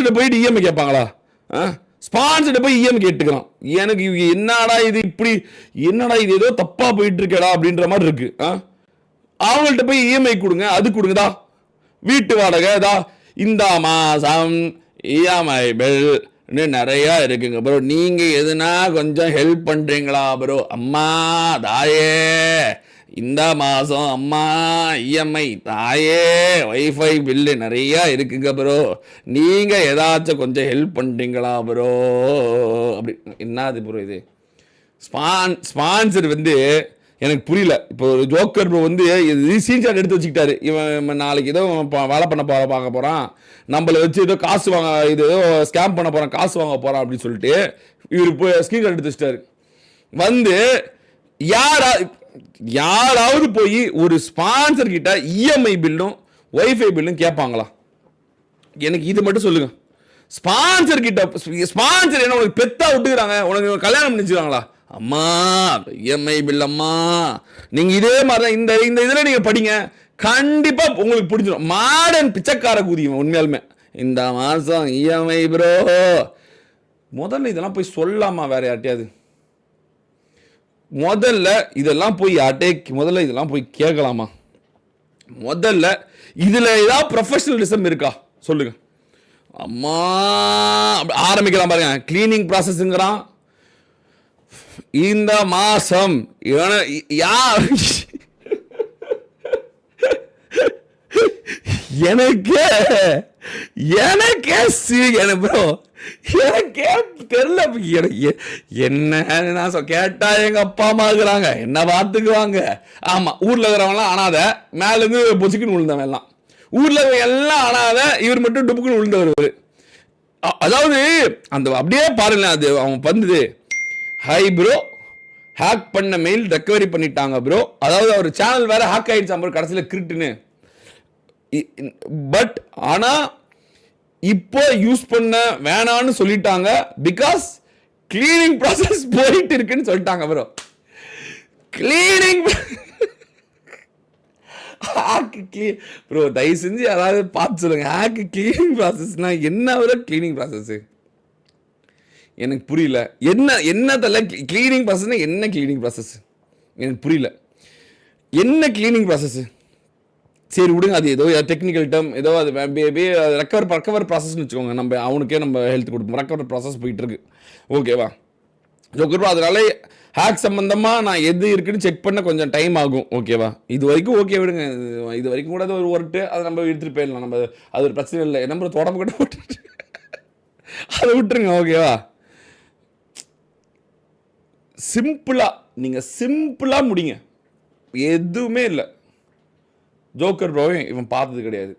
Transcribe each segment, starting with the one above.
ஸ்பான்சர்கிட்ட போயிட்டு இஎம்ஐ கேட்பாங்களா? ஸ்பான்சர்கிட்ட போய் இஎம்ஐ கேட்டுக்கலாம். எனக்கு என்னடா இது இப்படி, என்னடா இது ஏதோ தப்பா போயிட்டு இருக்கடா அப்படின்ற மாதிரி இருக்கு. அவங்கள்ட்ட போய் இஎம்ஐ கொடுங்க, அது கொடுங்கதா வீட்டு வாடகை தா இந்த மாசம் இஎம்ஐ பில் நிறைய இருக்குங்க ப்ரோ, நீங்க எதுனா கொஞ்சம் ஹெல்ப் பண்றீங்களா ப்ரோ? அம்மா தாயே இந்த மாதம் அம்மா இஎம்ஐ தாயே வைஃபை பில்லு நிறையா இருக்குங்க ப்ரோ, நீங்கள் ஏதாச்சும் கொஞ்சம் ஹெல்ப் பண்ணுறீங்களா ப்ரோ? அப்படி என்னது ப்ரோ இது? ஸ்பான்சர் வந்து எனக்கு புரியல. இப்போ ஒரு ஜோக்கர் ப்ரோ வந்து ஸ்க்ரீன்ஷாட் எடுத்து வச்சுக்கிட்டாரு. இவன் நாளைக்கு ஏதோ வேலை பண்ண பார்க்க போகிறான், நம்மளை வச்சு ஏதோ காசு வாங்க, இது ஏதோ ஸ்கேம் பண்ண போகிறான், காசு வாங்க போகிறான் அப்படின்னு சொல்லிட்டு இவர் போய் ஸ்க்ரீன்ஷாட் எடுத்து வச்சுட்டாரு. வந்து யாராவது போய் ஒரு ஸ்பான்சர் கிட்ட இஎம்ஐ பில்லும் ஒய்ஃபை பில்லும் கேட்பாங்களா? எனக்கு இது மட்டும் சொல்லுங்க. ஸ்பான்சர் கிட்ட ஸ்பான்சர் என்ன உனக்கு பெத்தா விட்டுக்கிறாங்க, உனக்கு கல்யாணம் பண்ணிச்சுக்கிறாங்களா? அம்மா இஎம்ஐ பில் அம்மா, நீங்க இதே மாதிரி இந்த இதுல நீங்க படிங்க, கண்டிப்பா உங்களுக்கு பிடிச்சிடும். மாடர்ன் பிச்சைக்கார கூதியும் உண்மையாலுமே. இந்த மாசம் இஎம்ஐ ப்ரோ, முதல்ல இதெல்லாம் போய் சொல்லாமா வேற யார்ட்டையாவது? முதல்ல இதெல்லாம் போய் முதல்ல இதெல்லாம் போய் கேட்கலாமா? முதல்ல இதுல ஏதாவது ப்ரொஃபஷனலிசம் இருக்கா சொல்லுங்க. அம்மா ஆரம்பிக்கலாம் பாருங்க. கிளீனிங் ப்ராசஸ்ங்கிறான். இந்த மாசம் எனக்கே ப்ரோ எனக்கே தெரியல. என்ன நான் கேட்டா எங்க அப்பா அம்மா இருக்கிறாங்க, என்ன பார்த்துக்குவாங்க. ஆமா, ஊர்ல இருக்கிறவங்களாம் ஆனாத, மேல இருந்து பொசுக்குன்னு விழுந்தவன் எல்லாம், ஊர்ல எல்லாம் ஆனாத, இவர் மட்டும் டுப்புக்குன்னு விழுந்தவர். அதாவது அந்த அப்படியே பாருங்க, அது அவன் பண்ணுது. ஹை ப்ரோ, ஹேக் பண்ண மெயில் ரெக்கவரி பண்ணிட்டாங்க ப்ரோ. அதாவது அவர் சேனல் வேற ஹேக் ஆயிடுச்சு ப்ரோ கடைசியில் கிரிட்டுன்னு. பட் ஆனா இப்போ யூஸ் பண்ண வேணான்னு சொல்லிட்டாங்க, பிகாஸ் கிளீனிங் ப்ராசஸ் போயிட்டு இருக்குன்னு சொல்லிட்டாங்க ப்ரோ. கிளீனிங் ப்ரோ தயவு செஞ்சு யாராவது பார்த்து சொல்லுங்க, ஹேக் கிளீனிங் ப்ராசஸ்னா என்ன ப்ரோ? கிளீனிங் ப்ராசஸ் எனக்கு புரியல. என்ன தலை கிளீனிங் ப்ராசஸ்னா என்ன கிளீனிங் ப்ராசஸ் எனக்கு புரியல. என்ன கிளீனிங் ப்ராசஸ்? சரி விடுங்க, அது ஏதோ டெக்னிக்கல் டேர்ம், ஏதோ அது ரெக்கவர் ப்ராசஸ்னு வச்சுக்கோங்க. நம்ம அவனுக்கே நம்ம ஹெல்த் கொடுப்போம், ரெக்கவர் ப்ராசஸ் போயிட்டு இருக்கு, ஓகேவா? ஜோக்கர் அதனால ஹேக் சம்பந்தமாக நான் எது இருக்குன்னு செக் பண்ண கொஞ்சம் டைம் ஆகும், ஓகேவா? இது வரைக்கும் ஓகே விடுங்க. இது வரைக்கும் கூட ஒரு ஒர்ட்டு அதை நம்ம எடுத்துகிட்டு போயிடலாம், நம்ம அது ஒரு பிரச்சனை இல்லை. நம்ம தொடர்பு கூட விட்டுட்டு அதை விட்டுருங்க, ஓகேவா? சிம்பிளா முடிங்க, எதுவுமே இல்லை. ஜோக்கர் ப்ரோவை இவன் பார்த்தது கிடையாது.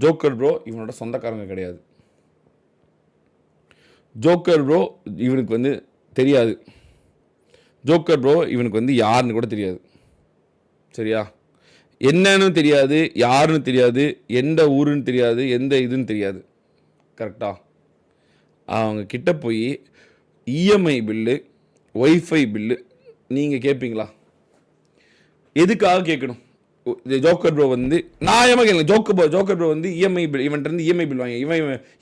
ஜோக்கர் ப்ரோ இவனோட சொந்தக்காரங்க கிடையாது. ஜோக்கர் ப்ரோ இவனுக்கு வந்து தெரியாது. ஜோக்கர் ப்ரோ இவனுக்கு வந்து யாருன்னு கூட தெரியாது, சரியா? என்னன்னு தெரியாது, யாருன்னு தெரியாது, எந்த ஊருன்னு தெரியாது, எந்த இதுன்னு தெரியாது, கரெக்டா? அவங்க கிட்ட போய் இஎம்ஐ பில்லு ஒய்ஃபை பில்லு நீங்கள் கேட்பீங்களா? எதுக்காக கேட்கணும்? ஜோக்கர் ப்ரோ வந்து நியாயமாக கேட்கல. ஜோக்கர் ப்ரோ வந்து இஎம்ஐ பில், இவன்ட்டு இருந்து இஎம்ஐ பில்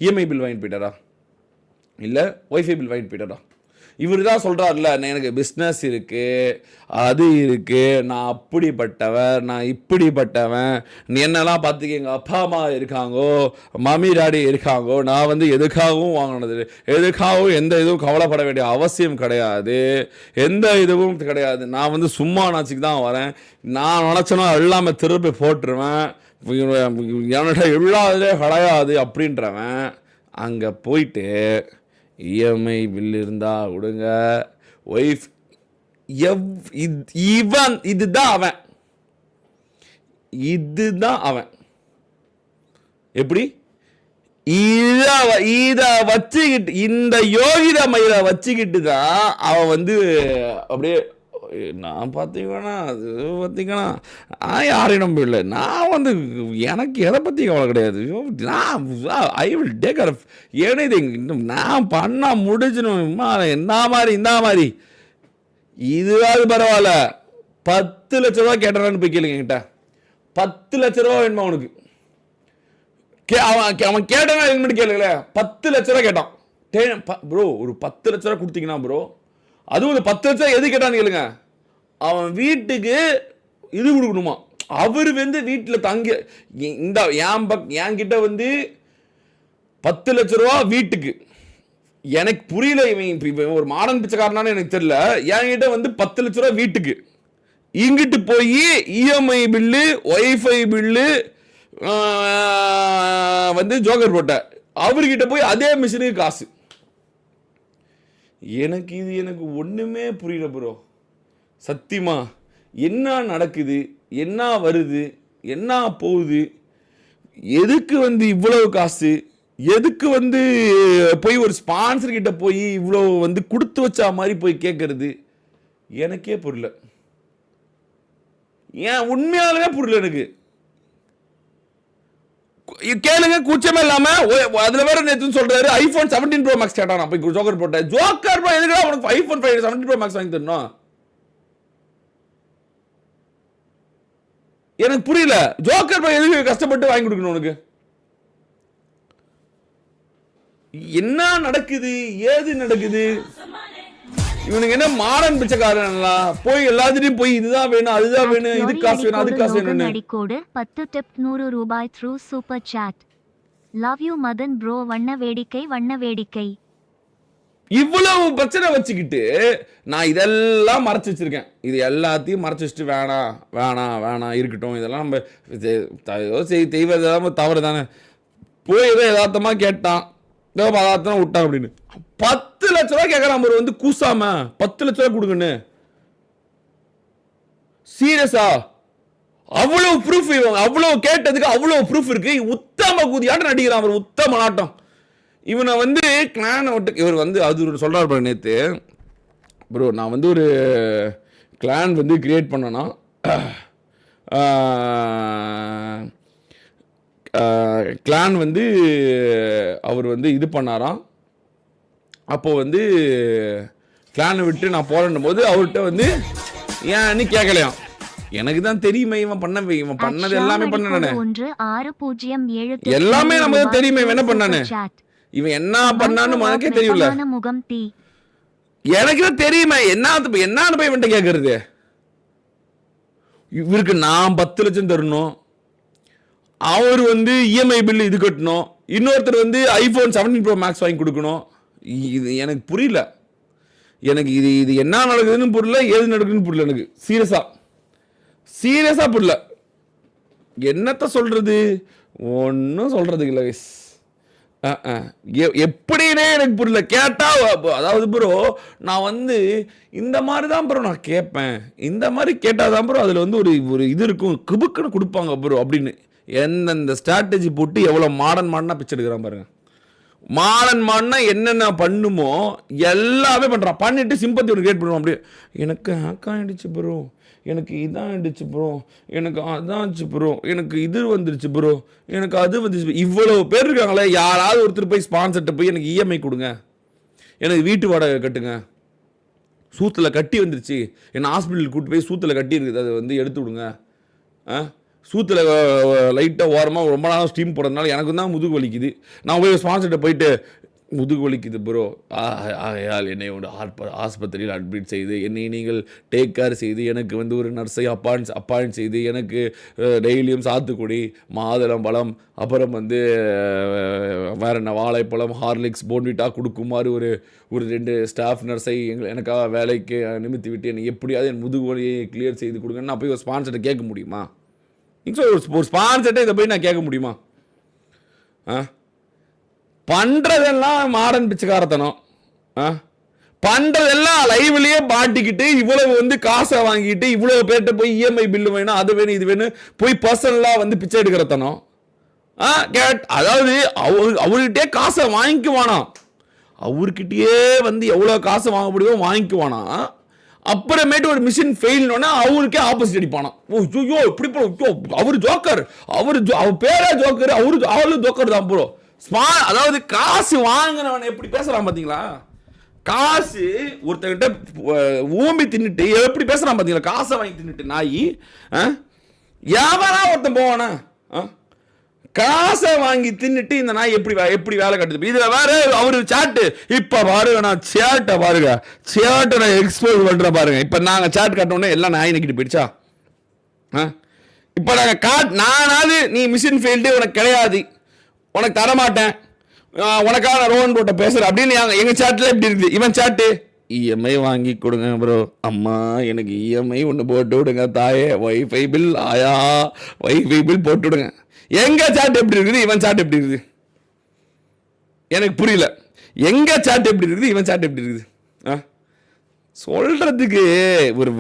இஎம்ஐ பில் வாங்கிட்டு போயிட்டாரா, இல்லை ஒய்ஃபை பில் வாங்கிட்டு போயிட்டாரா? இவர் தான் சொல்கிறார்ல, எனக்கு பிஸ்னஸ் இருக்குது, அது இருக்குது, நான் அப்படிப்பட்டவன், நான் இப்படிப்பட்டவன், என்னெல்லாம் பார்த்துக்க எங்கள் அப்பா அம்மா இருக்காங்கோ, மம்மி டாடி இருக்காங்கோ, நான் வந்து எதுக்காகவும் வாங்கினது, எதுக்காகவும் எந்த இதுவும் கவலைப்பட வேண்டிய அவசியம் கிடையாது, எந்த இதுவும் கிடையாது. நான் வந்து சும்மா நாச்சுக்கு தான் வரேன், நான் நினச்சேன்னா எல்லாமே திருப்பி போட்டுருவேன், என்னோட இல்லாததே கிடையாது அப்படின்றவன் அங்கே போயிட்டு இஎம்ஐ பில் இருந்தா விடுங்க, ஒய்ஃப் இவன் இதுதான் அவன் எப்படி இத வச்சுக்கிட்டு, இந்த யோகித மயிரை வச்சுக்கிட்டு தான் அவன் வந்து அப்படியே நான் பார்த்தீங்கன்னா அது பார்த்தீங்கன்னா யாரையும் நம்ப இல்லை, நான் வந்து எனக்கு எதை பற்றி கவலை கிடையாது, நான் I will take care of anything, நான் பண்ணால் முடிஞ்சிடும், என்ன மாதிரி இந்த மாதிரி இதுவாது பரவாயில்ல. 10 லட்ச ரூபா கேட்டான்னு போய் கேளுங்க என்கிட்ட, 10 லட்ச ரூபா வேணுமா உனக்கு? அவன் கேட்டானா என்ன கேளுங்கள, 10 லட்ச ரூபா கேட்டான். ப்ரோ ஒரு 10 லட்ச ரூபா கொடுத்தீங்கன்னா ப்ரோ, அதுவும் 10 லட்சம் எது கேட்டான்னு கேளுங்க, அவன் வீட்டுக்கு இது கொடுக்கணுமா, அவர் வந்து வீட்டில் தங்கி இந்த என்கிட்ட வந்து 10 லட்ச ரூபா வீட்டுக்கு. எனக்கு புரியல, இவன் ஒரு மாடர்ன் பிச்சைக்காரனானு எனக்கு தெரியல. என்கிட்ட வந்து 10 லட்ச ரூபா வீட்டுக்கு, இங்கிட்டு போய் இஎம்ஐ பில்லு, ஒய்ஃபை பில்லு வந்து ஜோக்கர் போட்ட, அவர்கிட்ட போய் அதே மிஷினுக்கு காசு. எனக்கு ஒண்ணுமே புரியல ப்ரோ, சத்தியமா. என்ன நடக்குது, என்ன வருது, என்ன போகுது, எதுக்கு வந்து இவ்வளவு காசு, எதுக்கு வந்து போய் ஒரு ஸ்பான்சர் கிட்ட போய் இவ்வளவு வந்து கொடுத்து வச்சா மாதிரி போய் கேட்கறது, எனக்கே புரியல. ஏன் உண்மையாலுமே புரியல எனக்கு. கேளுங்க, கூச்சமே இல்லாம. அதுல வேற நேத்து சொல்றாரு ஐபோன் 17 ப்ரோ மேக்ஸ் கேட்டானா, போய் ஜோக்கர் போட்ட. ஜோக்கர் ப்ரோ எதுக்குடா உனக்கு ஐபோன் 17 ப்ரோ மேக்ஸ் வாங்கி தரணும், எனக்கு புரியல. ஜோக்கர் ப்ரோ எதுக்கு கஷ்டப்பட்டு வாங்கி கொடுக்கணும் உனக்கு? என்ன நடக்குது, ஏது நடக்குது? இவனுக்கு என்ன மாடர்ன் பிச்சைக்காரன்லாம் போய் எல்லாத்திலையும் போய் இதுதான் வேணும், அதுதான் வேணும், இது காசு வேணும், அது காசு வேணும். அடிக்கோடு 10 டிப் 100 ரூபாய் through super chat. Love you Madan bro. வண்ண வேடிக்கை வண்ண வேடிக்கை. இவ்வளவு பிரச்சனை வச்சுக்கிட்டு நான் இதெல்லாம் மறைச்சு வச்சிருக்கேன். இது எல்லாத்தையும் மறைச்சு வச்சுட்டு வேணாம் வேணாம் வேணாம் இருக்கட்டும், இதெல்லாம் நம்ம தெய்வம் தவறு தானே. போய் ஏதோ யதார்த்தமா கேட்டான், ஏதோ பதார்த்தம் விட்டான் அப்படின்னு 10 லட்ச ரூபா கேட்கறான் ஒரு வந்து கூசாம 10 லட்ச ரூபா கொடுங்கன்னு. சீரியஸா? அவ்வளவு ப்ரூஃப், அவ்வளவு கேட்டதுக்கு அவ்வளவு ப்ரூஃப் இருக்கு. உத்தம கூதியாட்டம் நடிக்கிறான் அவர், உத்தம நாட்டம். இவனை வந்து கிளான் விட்டு இவர் வந்து அது சொல்றாரு ப்ரோ நேற்று. ப்ரோ நான் வந்து ஒரு கிளான் வந்து கிரியேட் பண்ணனா, கிளான் வந்து அவர் வந்து இது பண்ணாராம். அப்போது வந்து கிளானை விட்டு நான் போறேன்னும் போது அவர்கிட்ட வந்து ஏன்னு கேட்கலையாம். எனக்கு தான் தெரியுமே இவன் பண்ணது எல்லாமே பண்ணானே, எல்லாமே நமக்கு தெரியுமே இவன் என்ன பண்ணானே, இவன் என்ன பண்ணான்னு உனக்கே தெரியல. எனக்கு தான் தெரியுமே என்னன்னு போய் இவன்ட்ட கேட்கறது. இவருக்கு நான் 10 லட்சம் தரணும், அவர் வந்து இஎம்ஐ பில் இது கட்டணும், இன்னொருத்தர் வந்து ஐபோன் 17 ப்ரோ மேக்ஸ் வாங்கி கொடுக்கணும். இது எனக்கு புரியல. எனக்கு இது என்ன நடக்குதுன்னு புரியல, ஏது நடக்குதுன்னு புரியல. எனக்கு சீரியஸா புரியல. என்னத்த சொல்றது, ஒன்னும் சொல்றதுக்கு இல்லை. எப்படின்னே எனக்கு புரியல. கேட்டா அதாவது ப்ரோ நான் வந்து இந்த மாதிரி தான் ப்ரோ நான் கேட்பேன், இந்த மாதிரி கேட்டாதான் ப்ரோ அதில் வந்து ஒரு இது இருக்கும், குபுக்குன்னு கொடுப்பாங்க ப்ரோ அப்படின்னு. எந்தெந்த ஸ்ட்ராட்டஜி போட்டு எவ்வளோ மாடர்னா பிச்சை எடுக்கிறான் பாருங்க. மாடர்னா என்னென்ன பண்ணுமோ எல்லாமே பண்ணுறான். பண்ணிட்டு சிம்பத்தி ஒன்று கிரியேட் பண்ணுவான். அப்படியே எனக்கு ஹேக் ஆகிடுச்சு ப்ரோ, எனக்கு இதான் ஆகிடுச்சு ப்ரோ, எனக்கு அதான் ஆச்சு ப்ரோ, எனக்கு இது வந்துருச்சு ப்ரோ, எனக்கு அது வந்துச்சு. இவ்வளோ பேர் இருக்காங்களே, யாராவது ஒருத்தர் போய் ஸ்பான்சர்கிட்ட போய் எனக்கு இஎம்ஐ கொடுங்க, எனக்கு வீட்டு வாடகை கட்டுங்க, சூத்தில் கட்டி வந்துருச்சு, என்னை ஹாஸ்பிட்டலுக்கு கூப்பிட்டு போய் சூத்தில் கட்டி இருக்குது, அதை வந்து எடுத்து விடுங்க. சூத்தில் லைட்டாக ஓரமாக ரொம்ப நாளாக ஸ்டீம் போடுறதுனால எனக்கு தான் முதுகு வலிக்குது, நான் போய் ஸ்பான்சர்கிட்ட போயிட்டு முதுகு வலிக்குது ப்ரோ, ஆகையால் என்னை ஆஸ்பத்திரியில் அட்மிட் செய்து என்னை நீங்கள் டேக் கேர் செய்து எனக்கு வந்து ஒரு நர்ஸை அப்பாயிண்ட் செய்து எனக்கு டெய்லியும் சாத்துக்குடி, மாதுளம்பழம், அப்புறம் வந்து வேற என்ன வாழைப்பழம், ஹார்லிக்ஸ், போன்விட்டா கொடுக்குமாறு ஒரு 2 ஸ்டாஃப் நர்ஸை எனக்காக வேலைக்கு நிமித்தி விட்டு என்னை எப்படியாவது என் முதுகு வலியை கிளியர் செய்து கொடுங்கன்னு நான் போய் ஒரு ஸ்பான்சர்கிட்ட கேட்க முடியுமா? ஒரு ஸ்பான்சர்கிட்ட இதை போய் நான் கேட்க முடியுமா? பண்றதெல்லாம் மாடர்ன் பிச்சைக்காரத்தனம், பண்றதெல்லாம் லைவ்லயே மாட்டிக்கிட்டு இவ்வளவு வந்து காசை வாங்கிட்டு இவ்வளவு பேர்ட்ட போய் இஎம்ஐ பில்லு வேணும், அது வேணும், இது வேணும், போய் பர்சனலா வந்து பிச்சை எடுக்கிறத்தனம். அதாவது அவர்கிட்டயே காசை வாங்கிக்குவானா, அவர்கிட்டயே வந்து எவ்வளவு காசை வாங்க முடியுமோ வாங்கிக்குவானா. அப்புறமேட்டு ஒரு மிஷின் ஃபெயில்னோன்னா அவருக்கே ஆப்போசிட் அடிப்பானா. ஓ இப்படி அவரு ஜோக்கர், அவர் பேரே ஜோக்கர், அவரு ஜோக்கர் தான் ப்ரோ. அதாவது காசு வாங்கினவன் எப்படி பேசுறான் பாத்தீங்களா? காசு ஒருத்தர்கிட்ட ஊம்பி தின்னுட்டு எப்படி பேசுறான் பாத்தீங்களா? காசை வாங்கி தின்னுட்டு நாய். யாவரா ஒருத்தன் போவானா? காசை வாங்கி தின்னுட்டு இந்த நாய் எப்படி வேலை கட்டுது. இதுல வேற அவரு சாட்டு இப்ப பாருங்க, நான் சேட்டை பாருங்க, சேட்டை நான் எக்ஸ்போஸ் பண்றேன் பாருங்க. இப்ப நாங்க சேட் காட்டோன்னே எல்லாம் நாய் நிக்கிட்டு போயிடுச்சா? இப்ப நாங்க நானாவது நீ மிஷின் ஃபீல்டு உனக்கு கிடையாது, உனக்கு தரமாட்டேன், உனக்காக நான் ரோன் போட்ட பேசுறேன் அப்படின்னு எங்க சாட்ல எப்படி இருக்குது. இவன் சாட்டு இஎம்ஐ வாங்கி கொடுங்க ப்ரோ, அம்மா எனக்கு இஎம்ஐ ஒன்று போட்டு விடுங்க தாயே, வைஃபை பில் ஆயா, வைஃபை பில் போட்டு விடுங்க. எங்க சாட் எப்படி இருக்குது, இவன் சாட் எப்படி இருக்குது எனக்கு புரியல. எங்க சாட் எப்படி இருக்குது, இவன் சாட் எப்படி இருக்குது சொல்றதுக்கு ஒரு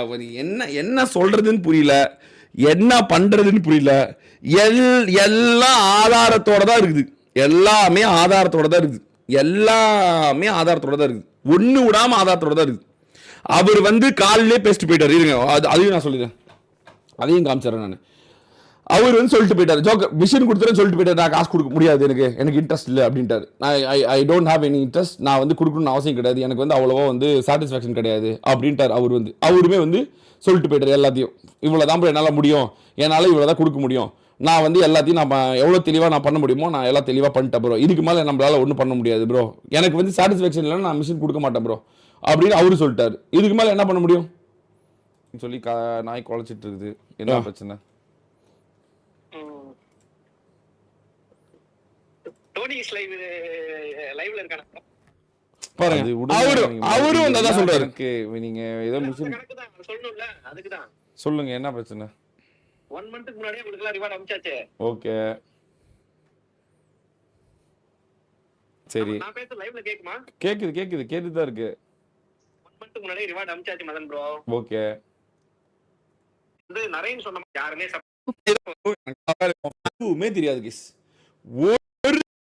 அவர் என்ன சொல்றதுன்னு புரியல, என்ன பண்றதுன்னு புரியல. எல்லாம் ஆதாரத்தோட தான் இருக்குது, எல்லாமே ஆதாரத்தோட தான் இருக்குது, எல்லாமே ஆதாரத்தோட தான் இருக்குது, ஒண்ணு விடாம ஆதாரத்தோட தான் இருக்குது. அவர் வந்து காலிலே பேசிட்டு போயிட்டாரு. இருங்க அதையும் நான் சொல்லிடுறேன், அதையும் காமிச்சிடறேன் நான். அவர் வந்து சொல்லிட்டு போயிட்டாரு, ஜோக்கர் மிஷின் கொடுத்துறேன்னு சொல்லிட்டு போயிட்டாரு, நான் காசு கொடுக்க முடியாது, எனக்கு இன்ட்ரெஸ்ட் இல்லை அப்படின்ட்டாரு. I don't have any interest, நான் வந்து கொடுக்கணும்னு அவசியம் கிடையாது, எனக்கு வந்து அவ்வளோவா வந்து சாட்டிஸ்ஃபேக்ஷன் கிடையாது அப்படின்ட்டார். அவருமே வந்து சொல்லிட்டு போயிட்டாரு எல்லாத்தையும். இவ்வளோதான் ப்ரோ என்னால் முடியும், என்னால் இவ்வளோதான் கொடுக்க முடியும், நான் வந்து எல்லாத்தையும் நான் எவ்வளோ தெளிவாக நான் பண்ண முடியுமோ நான் எல்லாம் தெளிவாக பண்ணிட்டேன் ப்ரோ, இதுக்கு மேலே நம்மளால ஒன்றும் பண்ண முடியாது ப்ரோ, எனக்கு வந்து சாட்டிஸ்ஃபேக்ஷன் இல்லைன்னா நான் மிஷின் கொடுக்க மாட்டேன் ப்ரோ அப்படின்னு அவரு சொல்லிட்டாரு. இதுக்கு மேலே என்ன பண்ண முடியும் சொல்லி நாய் குலைச்சிட்டு இருக்குது. என்ன பிரச்சனை? அவரும் அதான் சொல்றாரு, நீங்க ஏதோ மிஷின் சொல்லுங்க என்ன பிரச்சனை. 1 மந்த்க்கு முன்னாடியே உங்களுக்கு ரிவார்ட் அனுப்பிச்சாச்சு. ஓகே சரி, நான் பேச லைவ்ல கேக்குமா? கேக்குது தான் இருக்கு. 1 மந்த்க்கு முன்னாடியே ரிவார்ட் அனுப்பிச்சாச்சு மதன் ப்ரோ. ஓகே வந்து நரேன் சொன்ன யாருமே எதுவுமே தெரியாது கிஸ்.